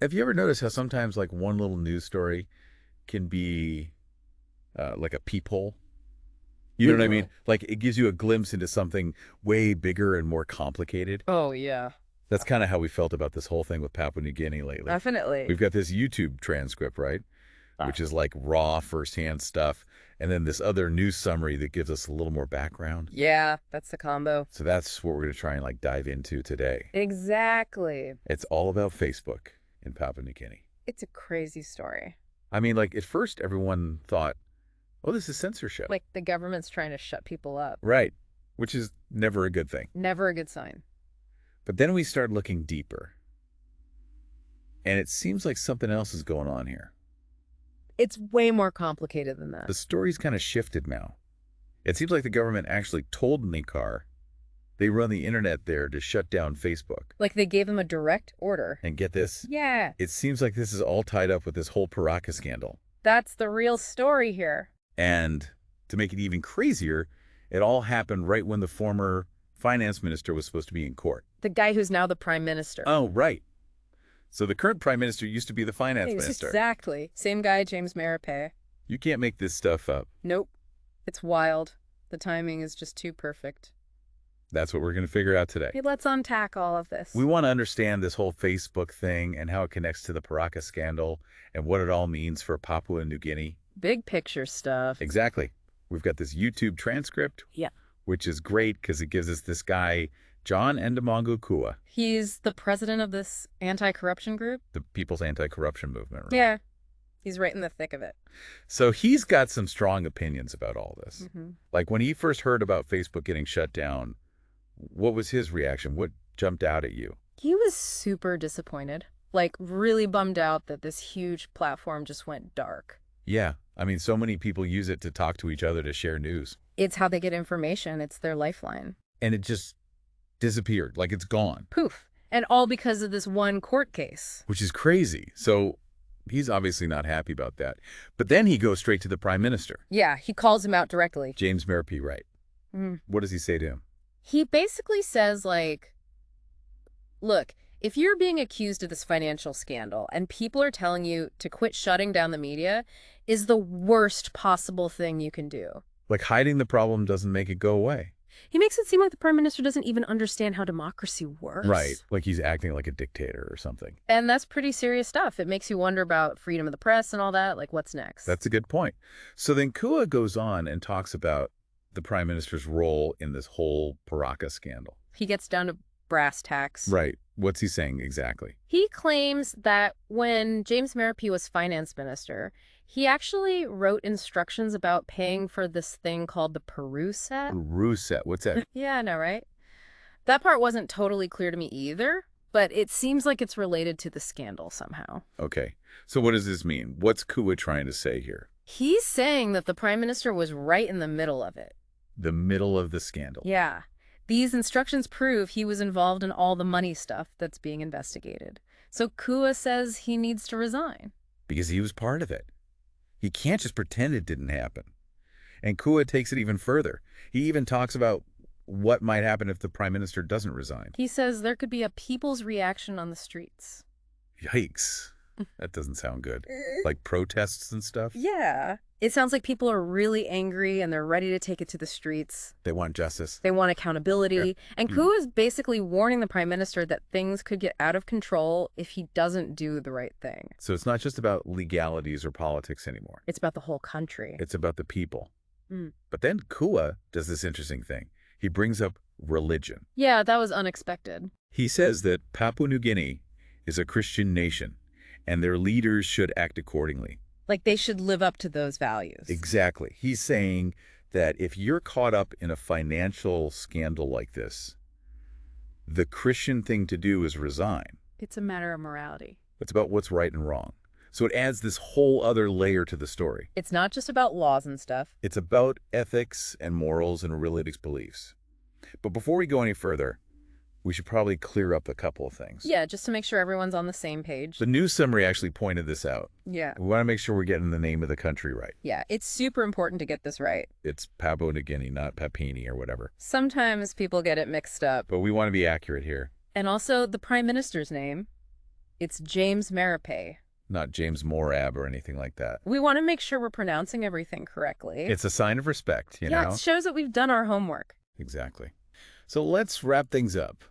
Have you ever noticed how sometimes like one little news story can be like a peephole? You know what I mean? Like it gives you a glimpse into something way bigger and more complicated. Oh, yeah, That's kind of how we felt about this whole thing with Papua New Guinea lately. definitely. We've got this YouTube transcript, right? Which is like raw firsthand stuff. And then this other news summary that gives us a little more background. Yeah, that's the combo. So that's what we're going to try and like dive into today. Exactly. It's all about Facebook in Papua New Guinea. It's a crazy story. I mean, like at first everyone thought, oh, this is censorship. Like the government's trying to shut people up. Right. Which is never a good thing. Never a good sign. But then we start looking deeper. And it seems like something else is going on here. It's way more complicated than that. The story's kind of shifted now. It seems like the government actually told Nikar they run the internet there to shut down Facebook. Like they gave them a direct order. And get this, Yeah, it seems like this is all tied up with this whole Paraka scandal. that's the real story here. And to make it even crazier, it all happened right when the former finance minister was supposed to be in court. The guy who's now the prime minister. Oh, right. So the current prime minister used to be the finance minister. Exactly. Same guy, James Marape. You can't make this stuff up. Nope. It's wild. The timing is just too perfect. That's what we're going to figure out today. Hey, let's unpack all of this. We want to understand this whole Facebook thing and how it connects to the Paraka scandal and what it all means for Papua New Guinea. Big picture stuff. Exactly. We've got this YouTube transcript, Yeah. which is great because it gives us this guy, John Endemongo Kua, He's the president of this anti-corruption group. the People's Anti-Corruption Movement. Right? Yeah. He's right in the thick of it. So he's got some strong opinions about all this. Mm-hmm. Like when he first heard about Facebook getting shut down, what was his reaction? What jumped out at you? He was super disappointed. Like, really bummed out that this huge platform just went dark. Yeah. I mean, so many people use it to talk to each other, to share news. It's how they get information. It's their lifeline. And it just disappeared, like it's gone, Poof. And all because of this one court case. which is crazy. So he's obviously not happy about that. But then he goes straight to the prime minister, Yeah, he calls him out directly. James Marape, right? Mm. What does he say to him? He basically says, like, look, if you're being accused of this financial scandal and people are telling you to quit shutting down the media is the worst possible thing you can do. Like hiding the problem doesn't make it go away. He makes it seem like the prime minister doesn't even understand how democracy works. Right. Like he's acting like a dictator or something. And that's pretty serious stuff. It makes you wonder about freedom of the press and all that. Like, what's next? That's a good point. So then Kua goes on and talks about the prime minister's role in this whole Paraka scandal. He gets down to brass tacks. Right. What's he saying exactly? He claims that when James Marape was finance minister, he actually wrote instructions about paying for this thing called the Peru set. Ruset. What's that? Yeah, I know, right? That part wasn't totally clear to me either, but it seems like it's related to the scandal somehow. Okay. So what does this mean? What's Kua trying to say here? He's saying that the prime minister was right in the middle of it. The middle of the scandal. Yeah. These instructions prove he was involved in all the money stuff that's being investigated. So Kua says he needs to resign. Because he was part of it. He can't just pretend it didn't happen. And Kua takes it even further. He even talks about what might happen if the prime minister doesn't resign. He says there could be a people's reaction on the streets. Yikes. That doesn't sound good. Like protests and stuff? Yeah. It sounds like people are really angry and they're ready to take it to the streets. They want justice. They want accountability. Yeah. And Kua is basically warning the prime minister that things could get out of control if he doesn't do the right thing. So it's not just about legalities or politics anymore. It's about the whole country. It's about the people. Mm. But then Kua does this interesting thing. He brings up religion. Yeah, that was unexpected. He says that Papua New Guinea is a Christian nation and their leaders should act accordingly. Like they should live up to those values. Exactly. He's saying that if you're caught up in a financial scandal like this, the Christian thing to do is resign. It's a matter of morality. It's about what's right and wrong. So it adds this whole other layer to the story. It's not just about laws and stuff. It's about ethics and morals and religious beliefs. But before we go any further, we should probably clear up a couple of things. Yeah, just to make sure everyone's on the same page. The news summary actually pointed this out. Yeah. We want to make sure we're getting the name of the country right. Yeah, it's super important to get this right. It's Papua New Guinea, not Papini or whatever. Sometimes people get it mixed up. But we want to be accurate here. And also the prime minister's name. It's James Marape. Not James Morab or anything like that. We want to make sure we're pronouncing everything correctly. It's a sign of respect, you Yeah, know? it shows that we've done our homework. Exactly. So let's wrap things up.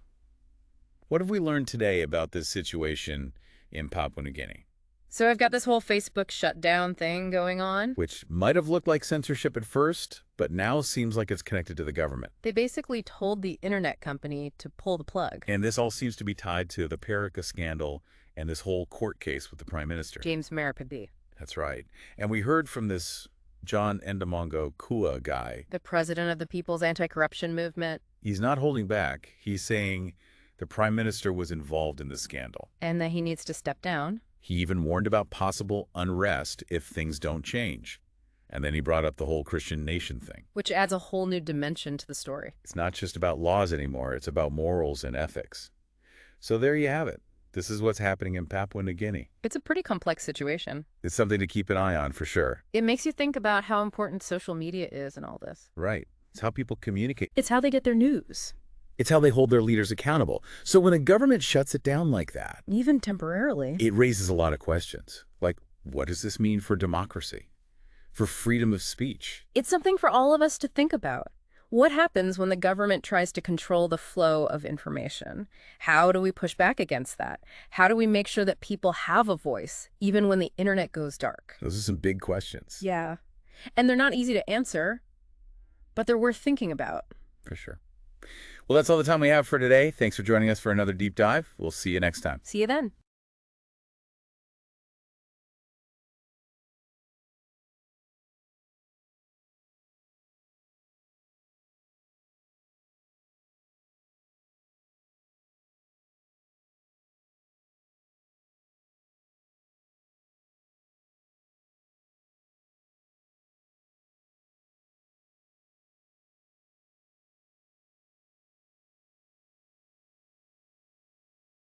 What have we learned today about this situation in Papua New Guinea? So I've got this whole Facebook shutdown thing going on. Which might have looked like censorship at first, but now seems like it's connected to the government. They basically told the internet company to pull the plug. And this all seems to be tied to the Perica scandal and this whole court case with the Prime Minister. James Marape. That's right. And we heard from this John Endemongo Kua guy. The president of the People's Anti-Corruption Movement. He's not holding back. He's saying the Prime Minister was involved in the scandal. And that he needs to step down. He even warned about possible unrest if things don't change. And then he brought up the whole Christian nation thing. Which adds a whole new dimension to the story. It's not just about laws anymore. It's about morals and ethics. So there you have it. This is what's happening in Papua New Guinea. It's a pretty complex situation. It's something to keep an eye on for sure. It makes you think about how important social media is in all this. Right. It's how people communicate. It's how they get their news. It's how they hold their leaders accountable. So when a government shuts it down like that, Even temporarily. it raises a lot of questions. Like, what does this mean for democracy? For freedom of speech? It's something for all of us to think about. What happens when the government tries to control the flow of information? How do we push back against that? How do we make sure that people have a voice, even when the internet goes dark? Those are some big questions. Yeah. And they're not easy to answer, but they're worth thinking about. For sure. Well, that's all the time we have for today. Thanks for joining us for another deep dive. We'll see you next time. See you then.